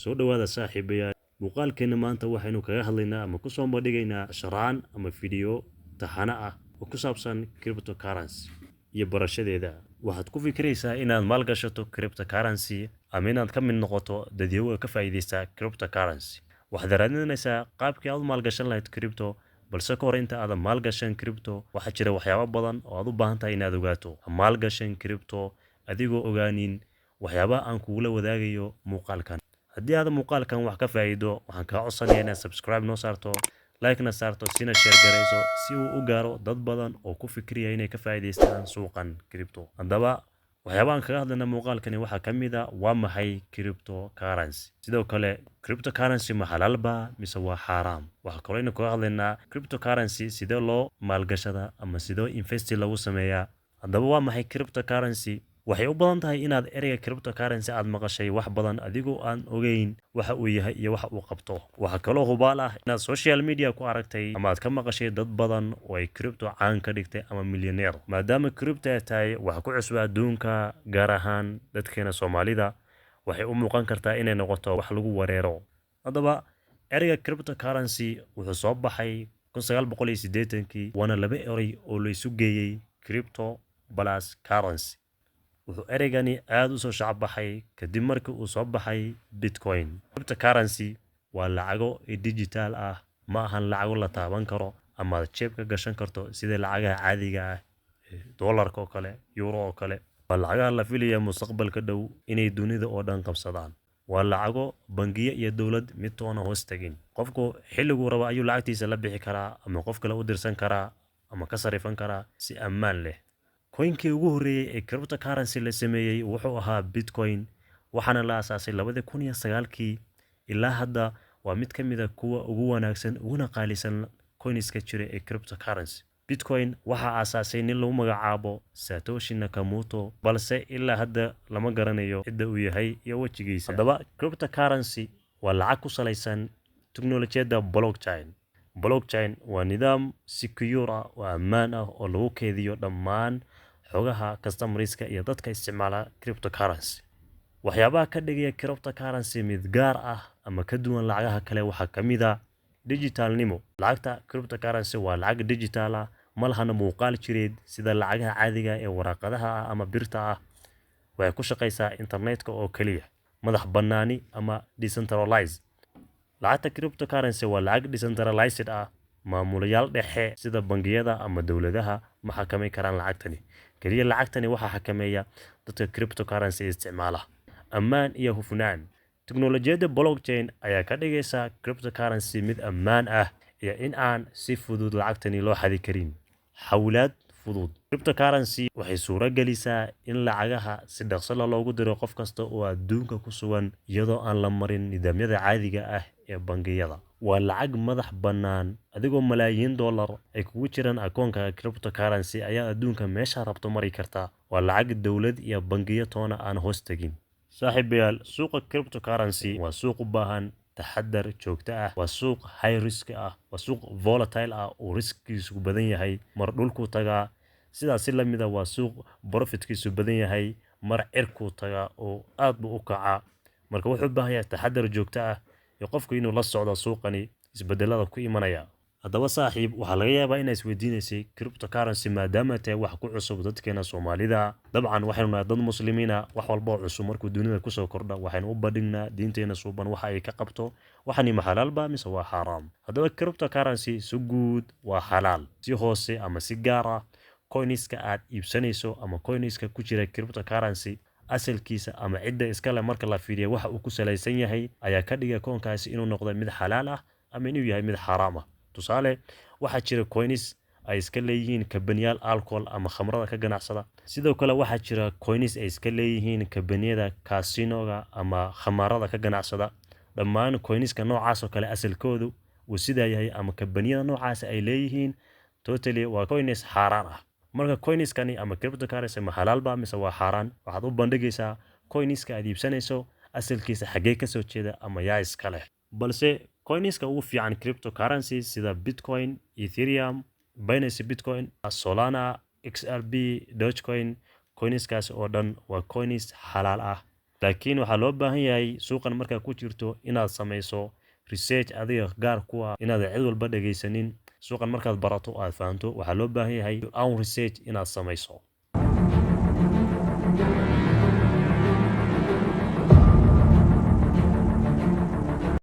soo dhawaada saaxiibayaal muuqaalkeena maanta waxaynu kaga hadlaynaa ama ku soo bandhigaynaa sharxaan ama fiidiyo taxane ah oo ku saabsan cryptocurrency iyo barashadeeda. Waxaad ku fikiraysaa inaad maalgashato cryptocurrency ama inaad ka mid noqoto dadweynaha ka faa'iideysta cryptocurrency. Waxaad raadinaysaa qaabkii aad u maalgashan lahayd crypto, balse ka hor inta aadan maalgashan crypto waxaa jira waxyaabo badan oo aad u baahan tahay inaad ogaato. Maalgashan crypto adigoo ogaanin waxyaabaha aan kugula wadaagayo muuqaalkan. haddii aad muuqaalkan wax ka faa'iido waxaan kaa codsanayaa inaad subscribe noo saarto, like na saarto, sina share garayso si uu u gaaro dad badan oo ku fikiraya inay ka faa'iideystaan suuqan crypto. Haddaba waxyaabahan kaga hadlayna muuqaalkani waxaa ka mid ah waa maxay cryptocurrency. Sidoo kale cryptocurrency ma xalaal baa mise waa xaaraam. Waxaa kaloo aynu kaga hadlaynaa cryptocurrency sidee loo maalgashada ama sidoo investi lagu sameeyaa. Haddaba waa maxay cryptocurrency? Waxay u badan tahay inaad ereyga cryptocurrency aad maqashay wax badan adigoo aan ogeyn waxa uu yahay iyo waxa uu qabto. Waxa kaloo hubaal ah inaad social media ku aragtay ama aad ka maqashay dad badan oo ay crypto caan ka dhigtay ama millionaire. Maadaama crypto ay tahay wax ku cusub adduunka, gaar ahaan dadkeena Soomaalida, waxay u muuqan kartaa inay noqoto wax lagu wareero. Haddaba ereyga cryptocurrency wuxuu soo baxay 1980kii, waana laba erey oo la isu geeyay crypto plus currency. wuxuu ereygani aad u soo shacbaxay kadib markii uu soo baxay Bitcoin. Cryptocurrency waa lacago digital ah, ma ahan lacago la taaban karo ama aad jeeb ka gashan karto sida lacagaha caadiga ah, dollarka oo kale, euro oo kale. Waa lacagaha la filaya mustaqbalka dhow inay dunida oo dhan qabsadaan. Waa lacago bangiyo iyo dowlad mid toona hoos tagin. Qofku xilligu rabo ayuu lacagtiisa la bixi karaa ama qof kale u dirsan karaa ama ka sarifan karaa si ammaan leh. Coinkii ugu horreeyay ee cryptocurrency la sameeyay wuxuu ahaa Bitcoin, waxaana la aasaasay 2009kii. ilaa hadda waa mid ka mid ah kuwa ugu wanaagsan uguna qaalisan coinska jira ee cryptocurrency. Bitcoin waxaa aasaasay nin lagu magacaabo Satoshi Nakamoto, balse ilaa hadda lama garanayo cidda uu yahay iyo wejigiisa. Haddaba cryptocurrency waa lacag ku salaysan teknolojiyadda blockchain waa nidaam secure ah oo ammaan ah oo lagu keydiyo dhammaan xogaha customerska iyo dadka isticmaala cryptocurrency. Waxyaabaha ka dhigaya cryptocurrency mid gaar ah ama ka duwan lacagaha kale waxaa ka mid ah digitalnimo. Lacagta cryptocurrency waa lacag digital ah, ma lahana muuqaal jireed sida lacagaha caadiga ee warqadaha ah ama birta ah. Waxay ku shaqaysaa internetka oo kaliya, madax bannaani ama decentralized. Lacagta cryptocurrency waa lacag decentralized ah, maamulayaal dhexe sida bangiyada ama dowladaha ma xakamay karaan lacagtani. Kaliya lacagtani waxaa xakameeya dadka cryptocurrency isticmaala. Ammaan iyo hufnaan. Teknolojiyadda blockchain ayaa ka dhigaysa cryptocurrency mid ammaan ah iyo in aan si fudud lacagtani loo xadi karin. Xawlaad fudud. Cryptocurrency waxay suura gelisaa in lacagaha si dhaqso leh loogu diro qof kasta oo adduunka ku sugan iyadoo aan la marin nidaamyada caadiga ah ee bangiyada. Waa lacag madax bannaan, adigoo malaayiin dollar ay kugu jiraan akoonka cryptocurrency ayaa adduunka meesha rabto mari kartaa. Waa lacag dowlad iyo bangiyo toona aan hoos tagin. Saaxiibayaal, suuqa cryptocurrency waa suuq u baahan taxadar joogto ah. Waa suuq high risk ah, waa suuq volatile ah oo riskiisu badan yahay. Mar dhulku tagaa, sidaas si lamid ah waa suuq profitkiisu badan yahay. Mar cirku tagaa oo aad buu u kacaa. Marka wuxuu u baahan yahay taxadar joogto ah iyo qofku inuu la socdo suuqani isbedelada ku imanaya. Haddaba saaxiib, waxaa laga yaabaa inaad isweydiinaysay cryptocurrency maadaama tahay wax ku cusub dadkeena Soomaalida. Dabcan waxaynu nahay dad muslimiina, wax walba oo cusub markuu dunida kusoo kordha waxaynu u bandhignaa diinteena suuban waxa ay ka qabto. Waxani ma xalaal baa mise waa xaaraam. Haddaba cryptocurrency si guud waa xalaal, si hoose ama si gaar ah coinska aad iibsanayso ama coinska ku jira cryptocurrency asalkiisa ama cidda iskale marka la fiiriyo waxa uu ku salaysan yahay ayaa ka dhigay coinkaasi inuu noqdo mid xalaal ah ama inuu yahay mid xaraam ah. Tusaale, waxaa jira coins ay iska leeyihiin kabaniyaal alcohol ama khamrada ka ganacsada. Sidoo kale waxaa jira coins ay iska leeyihiin kabaniyada casinoga ama khamarada ka ganacsada. Dhammaan coinska noocaas oo kale asalkoodu uu sidaa yahay ama kabaniyada noocaas ay leeyihiin totally waa coins xaaraan ah. Marka coinskani ama cryptocurrency ma xalaal baa mise waa xaaraan, waxaad u bandhigaysaa coinska aad iibsanayso asalkiisa xagee ka soo jeeda ama yaa iska leh. Balse coinska ugu fiican cryptocurrency sida Bitcoin, Ethereum, Binance Bitcoin, Solana, XRP, Dogecoin, coinskaas oo dhan waa coins xalaal ah laakiin waxaa loo baahan yahay suuqan markaa ku jirto inaad samayso research adiga gaar ku ah inaad cid walba dhegaysanin suuqan markaad barato aad fahanto waxaa loo baahan yahay your own research inaad samayso